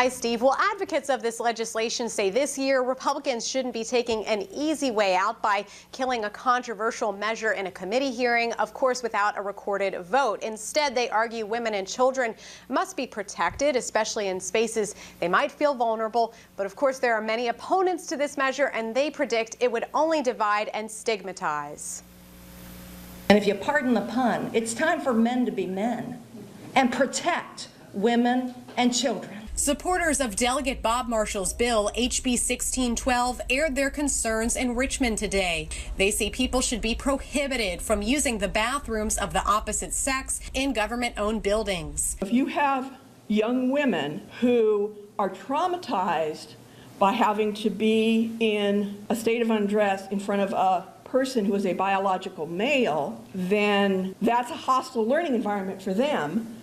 Hi, Steve. Well, advocates of this legislation say this year Republicans shouldn't be taking an easy way out by killing a controversial measure in a committee hearing, of course, without a recorded vote. Instead, they argue women and children must be protected, especially in spaces they might feel vulnerable. But of course, there are many opponents to this measure, and they predict it would only divide and stigmatize. And if you pardon the pun, it's time for men to be men and protect women and children. Supporters of Delegate Bob Marshall's bill, HB 1612, aired their concerns in Richmond today. They say people should be prohibited from using the bathrooms of the opposite sex in government-owned buildings. If you have young women who are traumatized by having to be in a state of undress in front of a person who is a biological male, then that's a hostile learning environment for them.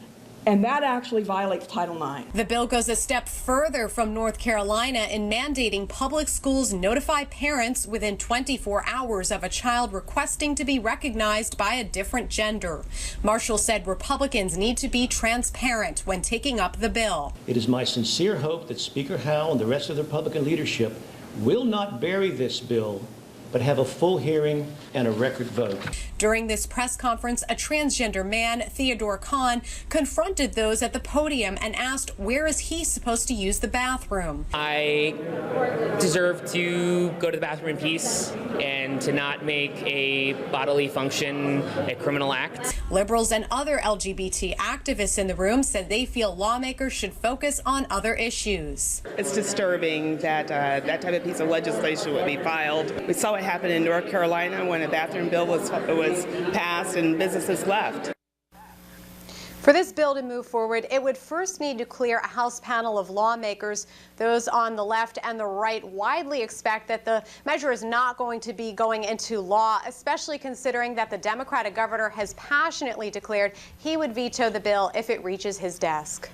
And that actually violates Title IX. The bill goes a step further from North Carolina in mandating public schools notify parents within 24 hours of a child requesting to be recognized by a different gender. Marshall said Republicans need to be transparent when taking up the bill. It is my sincere hope that Speaker Howell and the rest of the Republican leadership will not bury this bill, but have a full hearing and a record vote. During this press conference, a transgender man, Theodore Kahn, confronted those at the podium and asked where is he supposed to use the bathroom. I deserve to go to the bathroom in peace and to not make a bodily function a criminal act. Liberals and other LGBT activists in the room said they feel lawmakers should focus on other issues. It's disturbing that that type of piece of legislation would be filed. We saw what happened in North Carolina when a bathroom bill was passed and businesses left. For this bill to move forward, it would first need to clear a House panel of lawmakers. Those on the left and the right widely expect that the measure is not going to be going into law, especially considering that the Democratic governor has passionately declared he would veto the bill if it reaches his desk.